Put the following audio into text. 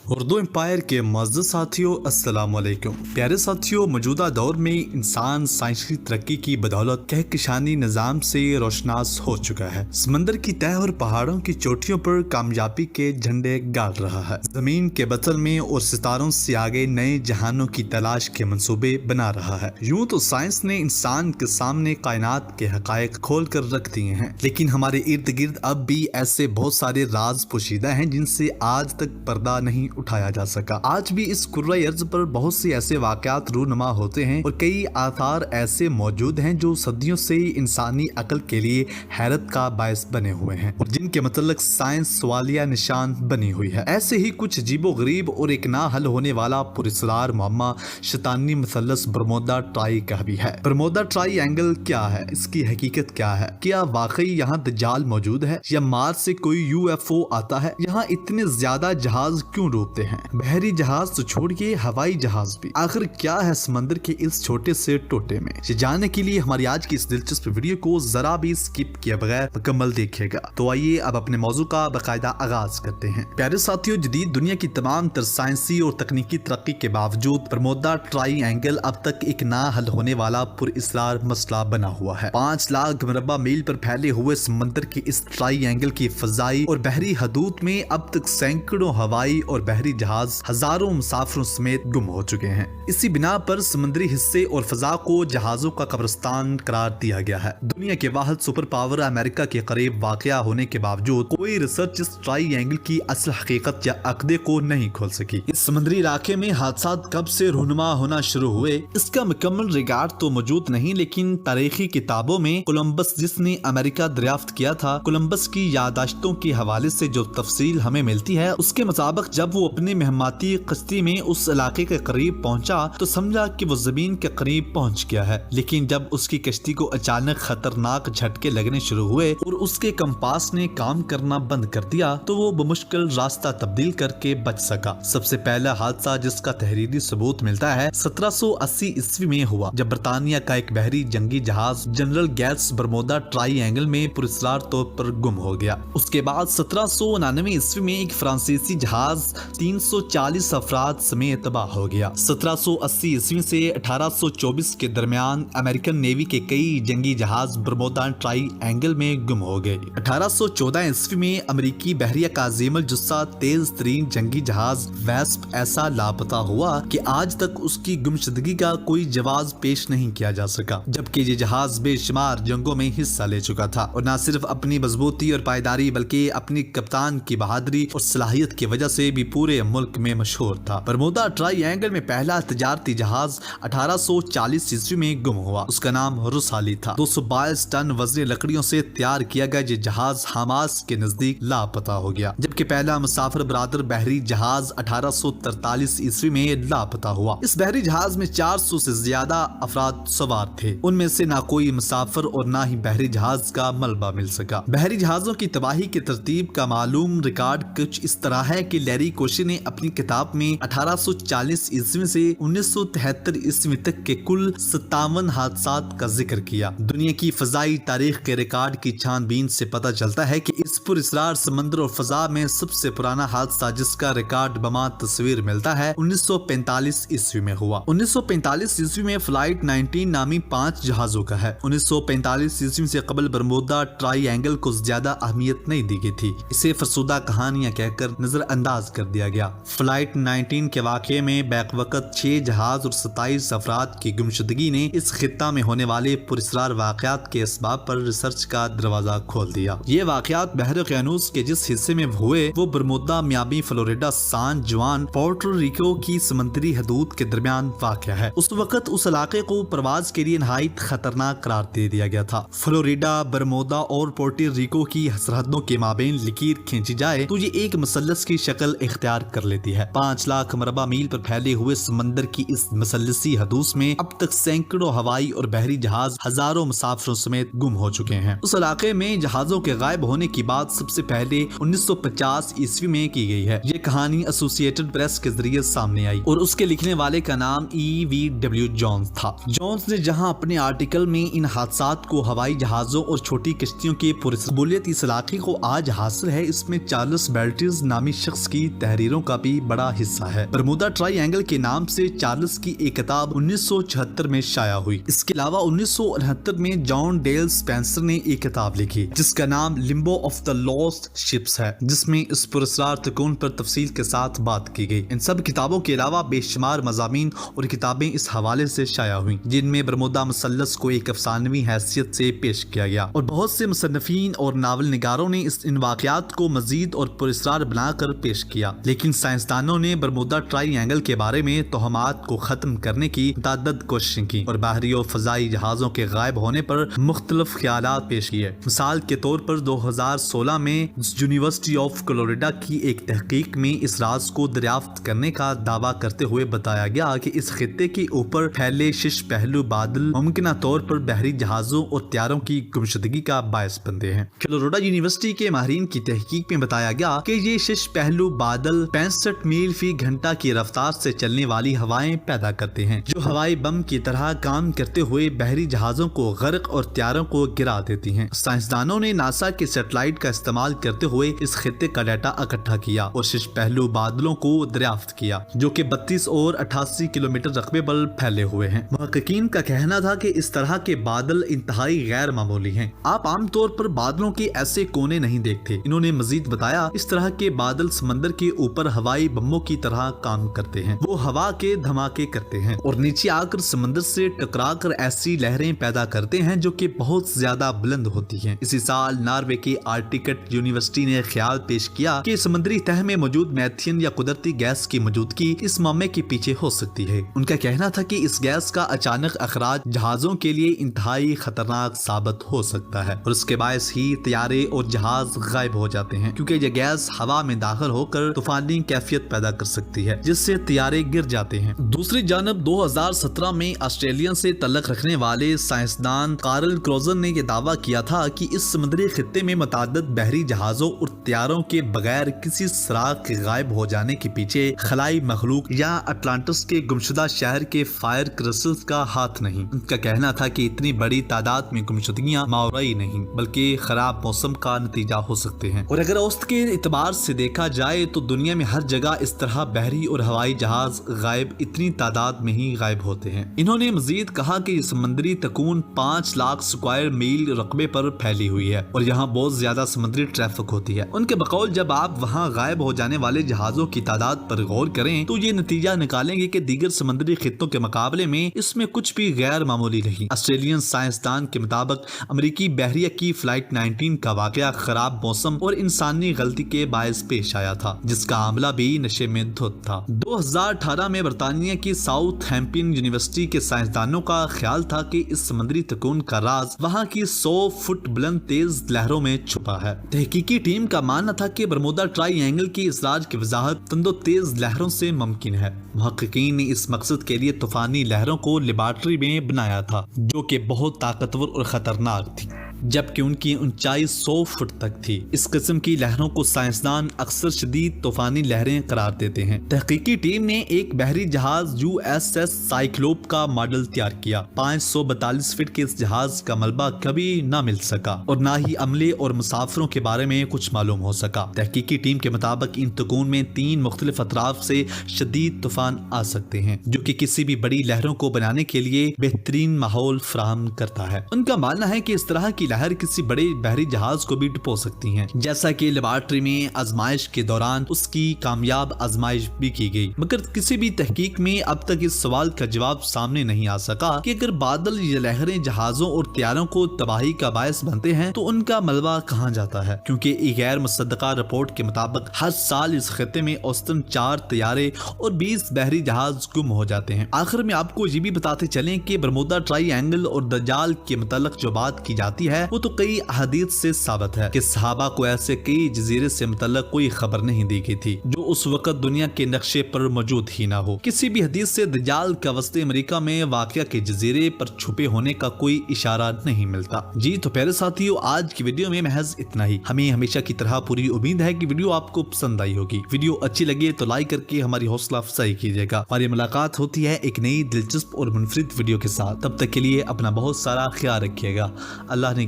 Urdu empire के मुअज़्ज़ज़ साथियों, अस्सलाम वालेकुम। प्यारे साथियों, मौजूदा दौर में इंसान साइंसी तरक्की की बदौलत कहकशानी निज़ाम से रोशनास हो चुका है। समंदर की तह और पहाड़ों की चोटियों पर कामयाबी के झंडे गाड़ रहा है। जमीन के बतन में और सितारों से आगे नए जहानों की तलाश के मंसूबे बना रहा है। यूं तो साइंस ने इंसान के सामने कायनात के हकायक खोल कर रख दिए हैं, लेकिन हमारे इर्द गिर्द अब भी ऐसे बहुत सारे राज पोशीदा हैं जिनसे आज तक पर्दा नहीं उठाया जा सका। आज भी इस कुर्रा अर्ज़ पर बहुत से ऐसे वाक़यात रूनुमा होते हैं और कई आथार ऐसे मौजूद हैं जो सदियों से इंसानी अक्ल के लिए हैरत का बायस बने हुए हैं और जिनके मतलब साइंस सवालिया निशान बनी हुई है। ऐसे ही कुछ अजीबो गरीब और एक ना हल होने वाला पुरस्कार मुअम्मा शैतानी मसलस बरमोदा ट्राई का भी है। बरमोदा ट्राई एंगल क्या है, इसकी हकीकत क्या है? क्या वाकई यहाँ दज्जाल मौजूद है या मार्स से कोई UFO आता है? यहाँ इतने ज्यादा जहाज क्यों डूबते हैं? बहरी जहाज तो छोड़िए, हवाई जहाज भी। आखिर क्या है समंदर के इस छोटे से टोटे में? ये जानने के लिए हमारी आज की इस दिलचस्प वीडियो को जरा भी स्किप किए बगैर मुकम्मल देखिएगा। तो आइए अब अपने मौजू का बाकायदा आगाज करते हैं। प्यारे साथियों, जदीद दुनिया की तमाम तर साइंसी और तकनीकी तरक्की के बावजूद बरमोदा ट्राई एंगल अब तक एक ना हल होने वाला पुरअसरार मसला बना हुआ है। 5 लाख मरबा मील पर फैले हुए समंदर के इस ट्राई एंगल की फजाई और बहरी हदूद में अब तक सैकड़ों हवाई और बहरी जहाज हजारों मुसाफिरों समेत गुम हो चुके हैं। इसी बिना पर समुद्री हिस्से और फजा को जहाजों का कब्रिस्तान करार दिया गया है। दुनिया के वाहिद सुपर पावर अमेरिका के करीब वाक़या होने के बावजूद कोई रिसर्च इस ट्राई एंगल की असल हकीकत या अक़दे को नहीं खोल सकी। इस समुद्री इलाके में हादसा कब से रूनुमा होना शुरू हुए, इसका मुकम्मल रिकॉर्ड तो मौजूद नहीं, लेकिन तारीखी किताबों में कोलंबस जिसने अमेरिका दरियाफ्त किया था, कोलंबस की यादाश्तों के हवाले से जो तफसील हमें मिलती है उसके मुताबिक जब वो अपनी मेहमाती कश्ती में उस इलाके के करीब पहुंचा तो समझा कि वो जमीन के करीब पहुंच गया है, लेकिन जब उसकी कश्ती को अचानक खतरनाक झटके लगने शुरू हुए और उसके कंपास ने काम करना बंद कर दिया तो वो बमुश्किल रास्ता तब्दील करके बच सका। सबसे पहला हादसा जिसका तहरीरी सबूत मिलता है 1780 ईस्वी में हुआ, जब बरतानिया का एक बहरी जंगी जहाज जनरल गैट्स बरमोदा ट्राई एंगल में पुरस्कार तौर पर गुम हो गया। उसके बाद 1799 ईस्वी में एक फ्रांसीसी जहाज 340 अफराद समेत तबाह हो गया। 1780 ईस्वी से 1824 के दरमियान अमेरिकन नेवी के कई जंगी जहाज बरमोदा ट्राई एंगल में गुम हो गए। 1814 ईस्वी में अमेरिकी बहरिया का अजीमुल जुस्सा तेज तरीन जंगी जहाज वेस्प ऐसा लापता हुआ कि आज तक उसकी गुमशुदगी का कोई जवाब पेश नहीं किया जा सका, जबकि ये जहाज बेशुमार जंगों में हिस्सा ले चुका था और न सिर्फ अपनी मजबूती और पायदारी बल्कि अपनी कप्तान की बहादुरी और सलाहियत की वजह से भी पूरे मुल्क में मशहूर था। बरमोदा ट्राई एंगल में पहला तिजारती जहाज 1840 ईस्वी में गुम हुआ। उसका नाम रुसाली था। 222 टन वजनी लकड़ियों से तैयार किया गया ये जहाज हमास के नजदीक लापता हो गया, जबकि पहला मुसाफिर बरादर बहरी जहाज 1843 ईस्वी में लापता हुआ। इस बहरी जहाज में 400 से ज्यादा अफराद सवार थे, उनमें से ना कोई मुसाफिर और ना ही बहरी जहाज का मलबा मिल सका। बहरी जहाजों की तबाही की तरतीब का मालूम रिकॉर्ड कुछ इस तरह है कि लैरी कोशी ने अपनी किताब में 1840 ईस्वी से 1973 ईस्वी तक के कुल 57 हादसात का जिक्र किया। दुनिया की फजाई तारीख के रिकॉर्ड की छानबीन से पता चलता है कि इस पुरअसरार समंदर और फजा में सबसे पुराना हादसा जिसका रिकॉर्ड बमा तस्वीर मिलता है 1945 ईस्वी में हुआ। 1945 ईस्वी में फ्लाइट 19 नामी 5 जहाजों का है। 1945 ईस्वी से कबल बरमोदा ट्राई एंगल को ज्यादा अहमियत नहीं दी गई थी, इसे फरसुदा कहानियां कहकर नजरअंदाज कर दिया गया। फ्लाइट 19 के वाक़े में बैक वक्त 6 जहाज और 27 अफराद की गुमशुदगी ने इस खित्ता में होने वाले पुरअसरार वाक़यात के असबाब पर रिसर्च का दरवाजा खोल दिया। ये वाक़यात बहर क़यानूस के जिस हिस्से में हुए वो बरमोदा, मियामी, फ्लोरिडा, सान जुआन, पोर्टो रिको की समुद्री हदूद के दरमियान वाक़या है। उस वक्त उस इलाके को प्रवास के लिए नहायत खतरनाक करार दे दिया गया था। फ्लोरिडा, बरमोदा और पोर्टो रिको की सरहदों के माबेन लकीर खींची जाए तो ये एक मसलस की शक्ल इख्तियार कर लेती है। 5 लाख मरबा मील पर फैले हुए समंदर की इस मसलसी हदूद में अब तक सैकड़ों हवाई और बहरी जहाज हजारों मुसाफिरों समेत गुम हो चुके हैं। उस इलाके में जहाजों के गायब होने की बात सबसे पहले 1950 ईस्वी में की गई है। ये कहानी एसोसिएटेड प्रेस के जरिए सामने आई और उसके लिखने वाले का नाम E.V.W. जॉन्स था। जॉन्स ने जहां अपने आर्टिकल में इन हादसात को हवाई जहाजों और छोटी कश्तियों की पुरस्बूलियत इस इलाके को आज हासिल है, इसमें चार्ल्स बेल्टिस नामी शख्स की तहरीरों का भी बड़ा हिस्सा है। बरमूदा ट्रायंगल के नाम से चार्ल्स की एक किताब 1976 में शाया हुई। इसके अलावा 1969 में जॉन डेल स्पेंसर ने एक किताब लिखी जिसका नाम Limbo of the lost ships है, जिसमें इस पुरस्कार त्रिकोण पर तफसील के साथ बात की गई। इन सब किताबों के अलावा बेशुमार मज़ामीन और किताबें इस हवाले से शाया हुई जिनमें बरमूदा मुसल्लस को एक अफसानवी हैसियत से पेश किया गया और बहुत से मुसन्निफीन और नावल निगारों ने इन वाक़यात को मजीद और पुरस्कार बनाकर पेश किया। लेकिन साइंसदानों ने बरमूदा ट्रायंगल के बारे में तोहमात को खत्म करने की तादाद कोशिशें की और बाहरी और फजाई जहाजों के गायब होने पर मुख्तलिफ ख्यालात पेश किए। मिसाल के तौर पर 2016 में यूनिवर्सिटी ऑफ कोलोराडो की एक तहकीक में इस राज को दरियाफ्त करने का दावा करते हुए बताया गया कि इस खित्ते के ऊपर फैले शिश पहलू बादल मुमकिन तौर पर बहरी जहाजों और त्यारों की गुमशुदगी का बायस बनते हैं। कोलोराडो यूनिवर्सिटी के माहिरीन की तहकीक में बताया गया कि ये शिश पहलू बादल 65 मील फी घंटा की रफ्तार से चलने वाली हवाएं पैदा करते हैं जो हवाई बम की तरह काम करते हुए बहरी जहाजों को गर्क और त्यारों को गिरा देती हैं। साइंसदानों ने नासा के सैटेलाइट का इस्तेमाल करते हुए इस खित्ते का डाटा इकट्ठा किया और शिश पहलू बादलों को दरियाफ्त किया जो कि 32 और 88 किलोमीटर रकबे पर फैले हुए हैं। मुहक्किकीन का कहना था कि इस तरह के बादल इंतहाई गैर मामूली हैं। आप आमतौर पर बादलों के ऐसे कोने नहीं देखते। इन्होंने मजीद बताया इस तरह के बादल समंदर के ऊपर हवाई बमों की तरह काम करते हैं। वो हवा के धमाके करते हैं और नीचे आकर समंदर से टकराकर ऐसी लहरें पैदा करते हैं जो कि बहुत ज्यादा बुलंद होती हैं। इसी साल नॉर्वे की आर्टिकट यूनिवर्सिटी ने ख्याल पेश किया कि समुद्री तह में मौजूद मैथियन या कुदरती गैस की मौजूदगी इस मामले के पीछे हो सकती है। उनका कहना था कि इस गैस का अचानक अखराज जहाजों के लिए इंतहाई खतरनाक साबित हो सकता है और उसके बायस ही तैयारे और जहाज गायब हो जाते हैं क्योंकि यह गैस हवा में दाखिल होकर तूफानी कैफियत पैदा कर सकती है जिससे तैयारे गिर जाते हैं। दूसरी जानब 2017 में ऑस्ट्रेलिया से तल्लुक़ रखने वाले साइंसदान कार्ल क्रोजन ने यह दावा किया था कि इस समुद्री खित्ते में मुतअद्दिद बहरी जहाजों और तैयारों के बगैर किसी सुराग के गायब हो जाने के पीछे खलाई मखलूक या अटलांटिस के गुमशुदा शहर के फायर क्रिस्टल्स का हाथ नहीं। उनका कहना था कि इतनी बड़ी तादाद में गुमशुदगियां मावराई नहीं बल्कि खराब मौसम का नतीजा हो सकते हैं और अगर औसत के एतबार से देखा जाए तो दुनिया में हर जगह इस तरह बहरी और हवाई जहाज गायब इतनी तादाद में ही गायब होते हैं। इन्होंने मजीद कहा कि समंदरी तकून 5 लाख स्क्वायर मील रकबे पर फैली हुई है और यहाँ बहुत ज्यादा समुद्री ट्रैफिक होती है। उनके बकौल जब आप वहाँ गायब हो जाने वाले जहाजों की तादाद पर गौर करें तो ये नतीजा निकालेंगे कि दीगर समुद्री खित्तों के मुकाबले में इसमें कुछ भी गैर मामूली नहीं। ऑस्ट्रेलियन साइंसदान के मुताबिक अमेरिकी बहरिया की फ्लाइट 19 का वाकया खराब मौसम और इंसानी गलती के बायस पेश आया था जिसका आमला भी नशे में धुत था। 2018 में बरतानिया की साउथ हैम्पटन यूनिवर्सिटी के साइंसदानों का ख्याल था कि इस समुद्री तकून का राज वहाँ की 100 फुट बुलंद तेज लहरों में छुपा है। तहकीकी टीम का मानना था कि बरमूदा ट्रायंगल की इस राज की वजाहत तंदो तेज लहरों से मुमकिन है। मुहक्किकीन ने इस मकसद के लिए तूफानी लहरों को लेबॉरेटरी में बनाया था जो कि बहुत ताकतवर और खतरनाक थी जबकि उनकी ऊंचाई 100 फुट तक थी। इस किस्म की लहरों को साइंसदान अक्सर शदीद तूफानी लहरें करार देते हैं। तहकीकी टीम ने एक बहरी जहाज USS साइक्लोप का मॉडल तैयार किया। 542 फीट के इस जहाज का मलबा कभी न मिल सका और न ही अमले और मुसाफिरों के बारे में कुछ मालूम हो सका। तहकीकी टीम के मुताबिक इन तकून में 3 मुख्तलिफ अतराफ से शदीद तूफान आ सकते हैं जो कि किसी भी बड़ी लहरों को बनाने के लिए बेहतरीन माहौल फराहम करता है। उनका मानना है कि इस तरह की लहर किसी बड़े बहरी जहाज को भी डुबो सकती हैं, जैसा कि लेबॉरेटरी में आजमाइश के दौरान उसकी कामयाब आजमाइश भी की गई। मगर किसी भी तहकीक में अब तक इस सवाल का जवाब सामने नहीं आ सका कि अगर बादल या लहरें जहाजों और तैयारों को तबाही का बायस बनते हैं तो उनका मलबा कहाँ जाता है, क्योंकि एक गैर मुसद्दका रिपोर्ट के मुताबिक हर साल इस खित्ते में औसतन 4 तैयारे और 20 बहरी जहाज गुम हो जाते हैं। आखिर में आपको ये भी बताते चलें कि बरमूदा ट्रायंगल और दज्जाल के मुताल्लिक जो बात की जाती है वो तो कई अहादीस से साबित है कि सहाबा को ऐसे कई जजीरे से मुतल्लक कोई खबर नहीं दी गई थी जो उस वक्त दुनिया के नक्शे पर मौजूद ही ना हो। किसी भी हदीस से दज्जाल का वस्ती अमेरिका में वाक़या के जजीरे पर छुपे होने का कोई इशारा नहीं मिलता। जी तो प्यारे साथियों, आज की वीडियो में महज इतना ही। हमें हमेशा की तरह पूरी उम्मीद है कि वीडियो आपको पसंद आई होगी। वीडियो अच्छी लगे तो लाइक करके हमारी हौसला अफजाई कीजिएगा। हमारी मुलाकात होती है एक नई दिलचस्प और मुनफरिद वीडियो के साथ। तब तक के लिए अपना बहुत सारा ख्याल रखिएगा। अल्लाह ने